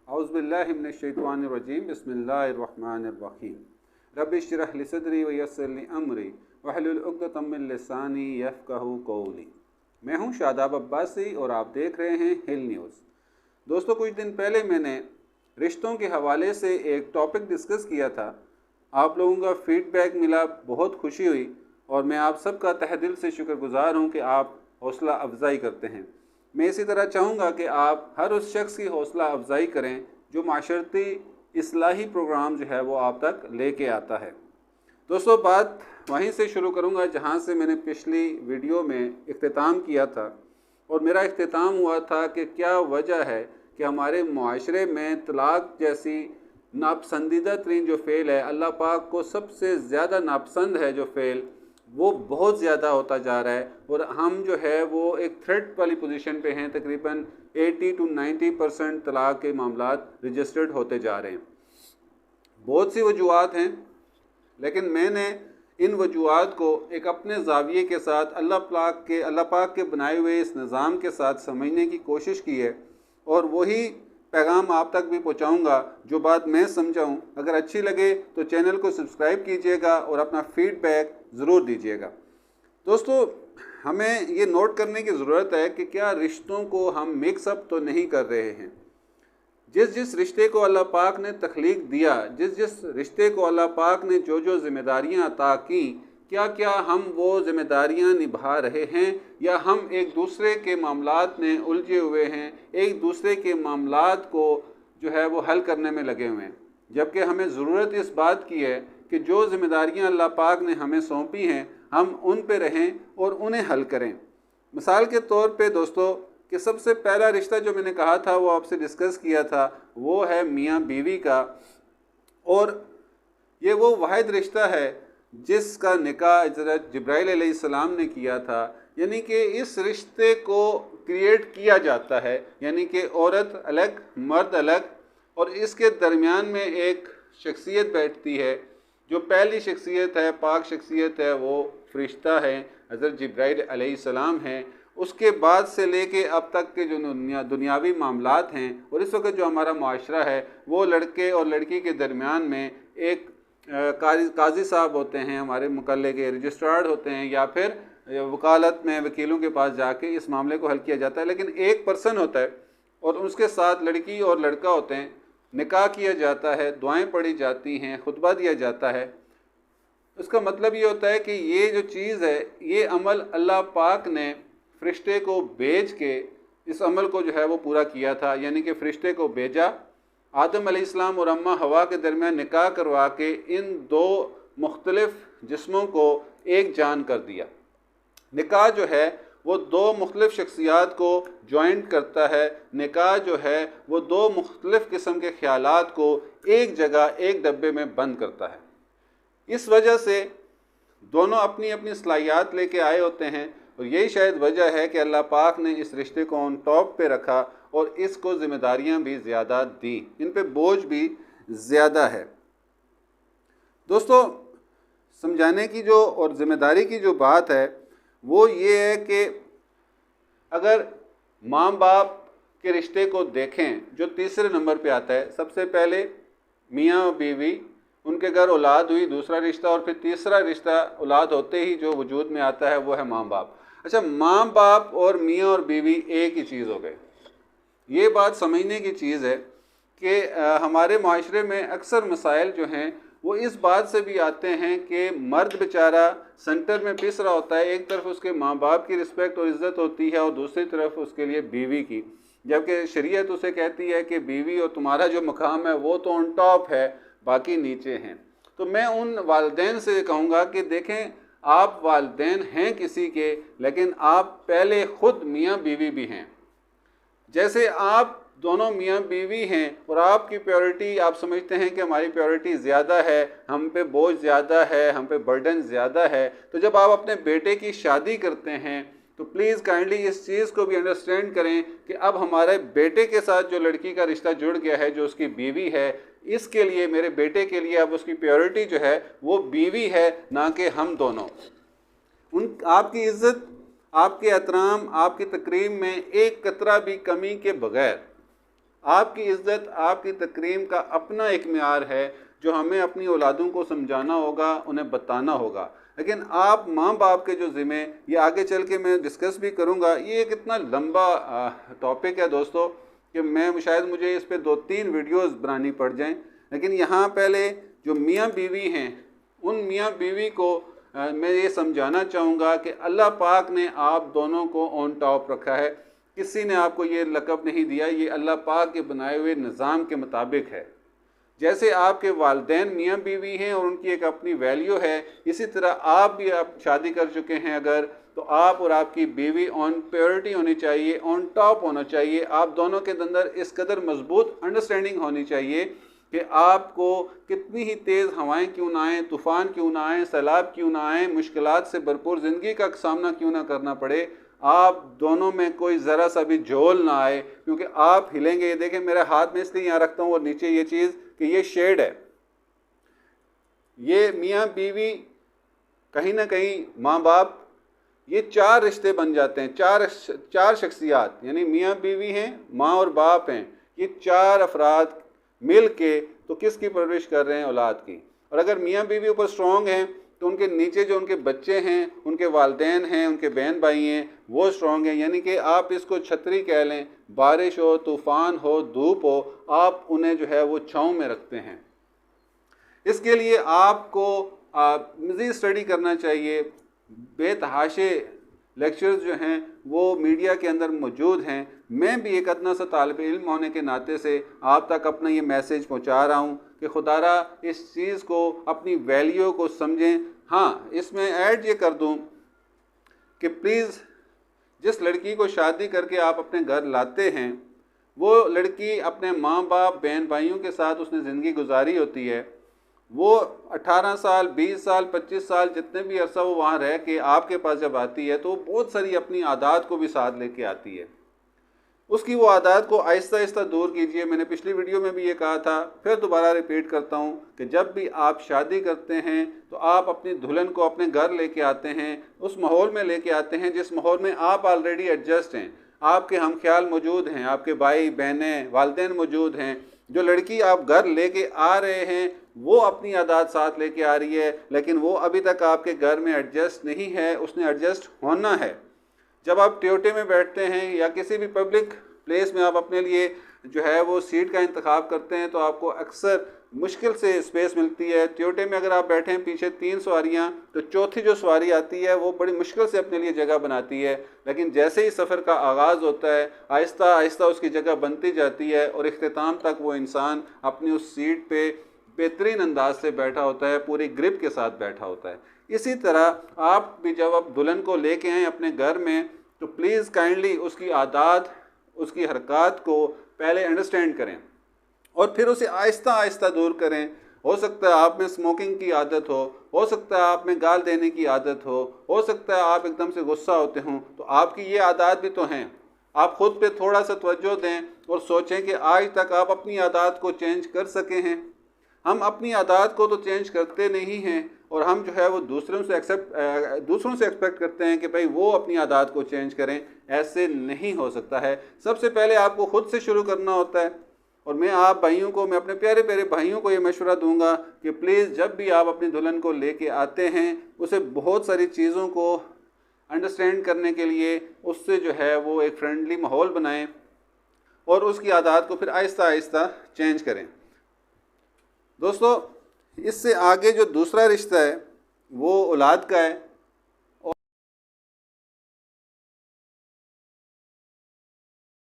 औज़ुबिल्लाहि मिनश्शैतानिर्रजीम बिस्मिल्लाहिर्रहमानिर्रहीम रब्बि इश्रह ली सदरी व यस्सिर ली अमरी वहलुल उक़दतम मिन लिसानी यफ़क़हू क़ौली। मैं हूँ शादाब अब्बासी और आप देख रहे हैं हिल न्यूज़। दोस्तों, कुछ दिन पहले मैंने रिश्तों के हवाले से एक टॉपिक डिस्कस किया था। आप लोगों का फ़ीडबैक मिला, बहुत खुशी हुई और मैं आप सबका तहे दिल से शुक्रगुज़ार हूँ कि आप हौसला अफजाई करते हैं। मैं इसी तरह चाहूँगा कि आप हर उस शख्स की हौसला अफजाई करें जो माशरती इस्लाही प्रोग्राम जो है वो आप तक लेके आता है। दोस्तों, बात वहीं से शुरू करूँगा जहाँ से मैंने पिछली वीडियो में इख्तिताम किया था। और मेरा इख्तिताम हुआ था कि क्या वजह है कि हमारे मुआशरे में तलाक़ जैसी नापसंदीदा तरीन जो फ़ेल है, अल्लाह पाक को सबसे ज़्यादा नापसंद है जो फ़ेल, वो बहुत ज़्यादा होता जा रहा है और हम जो है वो एक थ्रेट वाली पोजीशन पे हैं। तकरीबन 80 to 90% तलाक़ के मामलात रजिस्टर्ड होते जा रहे हैं। बहुत सी वजूहात हैं, लेकिन मैंने इन वजूहात को एक अपने ज़ाविये के साथ अल्लाह पाक के बनाए हुए इस निज़ाम के साथ समझने की कोशिश की है और वही पैगाम आप तक भी पहुंचाऊंगा जो बात मैं समझाऊं। अगर अच्छी लगे तो चैनल को सब्सक्राइब कीजिएगा और अपना फ़ीडबैक ज़रूर दीजिएगा। दोस्तों, हमें ये नोट करने की ज़रूरत है कि क्या रिश्तों को हम मिक्सअप तो नहीं कर रहे हैं। जिस जिस रिश्ते को अल्लाह पाक ने तख्लीक दिया, जिस जिस रिश्ते को अल्लाह पाक ने जो जो ज़िम्मेदारियाँ अता की, क्या हम वो ज़िम्मेदारियाँ निभा रहे हैं या हम एक दूसरे के मामलात में उलझे हुए हैं, एक दूसरे के मामलात को जो है वो हल करने में लगे हुए हैं। जबकि हमें ज़रूरत इस बात की है कि जो ज़िम्मेदारियाँ अल्लाह पाक ने हमें सौंपी हैं हम उन पे रहें और उन्हें हल करें। मिसाल के तौर पे दोस्तों, कि सबसे पहला रिश्ता जो मैंने कहा था वो आपसे डिस्कस किया था वो है मियाँ बीवी का, और ये वो वाहिद रिश्ता है जिसका निकाह हज़रत जिब्राइल अलैहिस्सलाम ने किया था। यानी कि इस रिश्ते को क्रिएट किया जाता है, यानी कि औरत अलग मर्द अलग, और इसके दरमियान में एक शख्सियत बैठती है। जो पहली शख्सियत है, पाक शख्सियत है, वो फरिश्ता है, हज़रत जिब्राइल अलैहिस्सलाम हैं। उसके बाद से लेके अब तक के जो दुनियावी मामलात हैं और इस वक्त जो हमारा माशरा है वो लड़के और लड़की के दरमियान में एक काजी साहब होते हैं, हमारे मुकल्ले के रजिस्ट्रार्ड होते हैं, या फिर वकालत में वकीलों के पास जाके इस मामले को हल किया जाता है। लेकिन एक पर्सन होता है और उसके साथ लड़की और लड़का होते हैं। निकाह किया जाता है, दुआएं पढ़ी जाती हैं, खुतबा दिया जाता है। उसका मतलब ये होता है कि ये जो चीज़ है, ये अमल अल्लाह पाक ने फरिश्ते को भेज के इस अमल को जो है वो पूरा किया था। यानी कि फरिश्ते को भेजा, आदम अलैहिस्सलाम और अम्मा हवा के दरमियान निकाह करवा के इन दो मुख्तलिफ जिस्मों को एक जान कर दिया। निकाह जो है वो दो मुख्तलिफ शख्सियात को जॉइंट करता है। निकाह जो है वो दो मुख्तलिफ किस्म के ख्यालात को एक जगह एक डब्बे में बंद करता है। इस वजह से दोनों अपनी अपनी सलाहियात लेके आए होते हैं और यही शायद वजह है कि अल्लाह पाक ने इस रिश्ते को ऑन टॉप पे रखा और इसको ज़िम्मेदारियाँ भी ज़्यादा दी, इन पे बोझ भी ज़्यादा है। दोस्तों, समझाने की जो और ज़िम्मेदारी की जो बात है वो ये है कि अगर माँ बाप के रिश्ते को देखें जो तीसरे नंबर पे आता है, सबसे पहले मियाँ और बीवी, उनके घर औलाद हुई, दूसरा रिश्ता, और फिर तीसरा रिश्ता औलाद होते ही जो वजूद में आता है वो है माँ बाप। अच्छा, माँ बाप और मियाँ और बीवी एक ही चीज़ हो गए। ये बात समझने की चीज़ है कि हमारे माशरे में अक्सर मसाइल जो हैं वो इस बात से भी आते हैं कि मर्द बेचारा सेंटर में पिस रहा होता है। एक तरफ उसके माँ बाप की रिस्पेक्ट और इज़्ज़त होती है और दूसरी तरफ उसके लिए बीवी की, जबकि शरीयत उसे कहती है कि बीवी और तुम्हारा जो मकाम है वो तो ऑन टॉप है, बाकी नीचे हैं। तो मैं उन वालिदैन से कहूँगा कि देखें, आप वालिदैन हैं किसी के, लेकिन आप पहले ख़ुद मियाँ बीवी भी हैं। जैसे आप दोनों मियाँ बीवी हैं और आपकी प्योरिटी, आप समझते हैं कि हमारी प्योरिटी ज़्यादा है, हम पे बोझ ज़्यादा है, हम पे बर्डन ज़्यादा है, तो जब आप अपने बेटे की शादी करते हैं तो प्लीज़ काइंडली इस चीज़ को भी अंडरस्टैंड करें कि अब हमारे बेटे के साथ जो लड़की का रिश्ता जुड़ गया है, जो उसकी बीवी है, इसके लिए, मेरे बेटे के लिए अब उसकी प्योरिटी जो है वो बीवी है, ना कि हम दोनों। आपकी इज़्ज़त, आपके एहतराम, आपकी तकरीम में एक कतरा भी कमी के बगैर आपकी इज़्ज़त, आपकी तकरीम का अपना एक मियार है जो हमें अपनी औलादों को समझाना होगा, उन्हें बताना होगा। लेकिन आप माँ बाप के जो ज़िम्मे, ये आगे चल के मैं डिस्कस भी करूँगा, ये एक इतना लंबा टॉपिक है दोस्तों कि मैं शायद मुझे इस पर 2-3 वीडियोज़ बनानी पड़ जाएँ। लेकिन यहाँ पहले जो मियाँ बीवी हैं, उन मियाँ बीवी को मैं ये समझाना चाहूँगा कि अल्लाह पाक ने आप दोनों को ऑन टॉप रखा है। किसी ने आपको ये लक़ब नहीं दिया, ये अल्लाह पाक के बनाए हुए निज़ाम के मुताबिक है। जैसे आपके वालिदैन मियाँ बीवी हैं और उनकी एक अपनी वैल्यू है, इसी तरह आप भी आप शादी कर चुके हैं अगर, तो आप और आपकी बीवी ऑन प्योरिटी होनी चाहिए, ऑन टॉप होना चाहिए। आप दोनों के अंदर इस कदर मजबूत अंडरस्टैंडिंग होनी चाहिए कि आपको कितनी ही तेज़ हवाएं क्यों ना आएँ, तूफ़ान क्यों ना आएँ, सैलाब क्यों ना आएँ, मुश्किलात से भरपूर ज़िंदगी का सामना क्यों ना करना पड़े, आप दोनों में कोई ज़रा सा भी झोल ना आए। क्योंकि आप हिलेंगे, ये देखें मेरे हाथ में इसलिए यहाँ रखता हूँ और नीचे ये चीज़ कि ये शेड है, ये मियाँ बीवी कहीं ना कहीं माँ बाप, ये 4 रिश्ते बन जाते हैं। चार शख्सियात, यानी मियाँ बीवी हैं, माँ और बाप हैं, ये 4 अफराद मिल के तो किसकी परवरिश कर रहे हैं? औलाद की। और अगर मियाँ बीवी ऊपर स्ट्रॉन्ग हैं तो उनके नीचे जो उनके बच्चे हैं, उनके वालिदैन हैं, उनके बहन भाई हैं, वो स्ट्रॉन्ग हैं। यानी कि आप इसको छतरी कह लें, बारिश हो, तूफ़ान हो, धूप हो, आप उन्हें जो है वो छाँव में रखते हैं। इसके लिए आपको मज़ीद स्टडी करना चाहिए। बेतहाशे लेक्चर्स जो हैं वो मीडिया के अंदर मौजूद हैं। मैं भी एक अदना सा तालिब इल्म होने के नाते से आप तक अपना ये मैसेज पहुंचा रहा हूं कि खुदारा इस चीज़ को, अपनी वैल्यू को समझें। हाँ, इसमें ऐड ये कर दूं कि प्लीज़ जिस लड़की को शादी करके आप अपने घर लाते हैं, वो लड़की अपने माँ बाप, बहन भाइयों के साथ उसने ज़िंदगी गुजारी होती है। वो 18 साल, 20 साल, 25 साल, जितने भी अरसा वो वहाँ रह के आपके पास जब आती है तो बहुत सारी अपनी आदत को भी साथ लेके आती है। उसकी वो आदत को आहिस्ता आहिस्ता दूर कीजिए। मैंने पिछली वीडियो में भी ये कहा था, फिर दोबारा रिपीट करता हूँ कि जब भी आप शादी करते हैं तो आप अपनी दुल्हन को अपने घर लेके आते हैं, उस माहौल में लेके आते हैं जिस माहौल में आप ऑलरेडी एडजस्ट हैं। आपके हमख्याल मौजूद हैं, आपके भाई बहनें, वालिदैन मौजूद हैं। जो लड़की आप घर लेके आ रहे हैं वो अपनी आदत साथ लेके आ रही है, लेकिन वो अभी तक आपके घर में एडजस्ट नहीं है, उसने एडजस्ट होना है। जब आप टोयोटे में बैठते हैं या किसी भी पब्लिक प्लेस में आप अपने लिए जो है वो सीट का इंतखाब करते हैं तो आपको अक्सर मुश्किल से स्पेस मिलती है। टोयोटे में अगर आप बैठे हैं पीछे 3 सवारियाँ, तो चौथी जो सवारी आती है वो बड़ी मुश्किल से अपने लिए जगह बनाती है। लेकिन जैसे ही सफ़र का आगाज़ होता है, आहिस्ता आहिस्ता उसकी जगह बनती जाती है और इख्तिताम तक वो इंसान अपनी उस सीट पे बेहतरीन अंदाज से बैठा होता है, पूरी ग्रिप के साथ बैठा होता है। इसी तरह आप भी जब आप दुल्हन को लेके आएँ अपने घर में तो प्लीज़ काइंडली उसकी आदत, उसकी हरकत को पहले अंडरस्टैंड करें और फिर उसे आहिस्ता आहिस्ता दूर करें। हो सकता है आप में स्मोकिंग की आदत हो सकता है आप में गाल देने की आदत हो सकता है आप एकदम से गुस्सा होते हों, तो आपकी ये आदत भी तो हैं। आप ख़ुद पे थोड़ा सा तवज्जो दें और सोचें कि आज तक आप अपनी आदत को चेंज कर सके हैं। हम अपनी आदत को तो चेंज करते नहीं हैं और हम जो है वो दूसरों से एक्सपेक्ट करते हैं कि भाई वो अपनी आदत को चेंज करें। ऐसे नहीं हो सकता है। सबसे पहले आपको ख़ुद से शुरू करना होता है। और मैं आप भाइयों को, मैं अपने प्यारे प्यारे भाइयों को ये मशवरा दूंगा कि प्लीज़ जब भी आप अपनी दुल्हन को लेके आते हैं उसे बहुत सारी चीज़ों को अंडरस्टैंड करने के लिए उससे जो है वो एक फ्रेंडली माहौल बनाएं और उसकी आदत को फिर आहिस्ता आहिस्ता चेंज करें। दोस्तों, इससे आगे जो दूसरा रिश्ता है वो औलाद का है।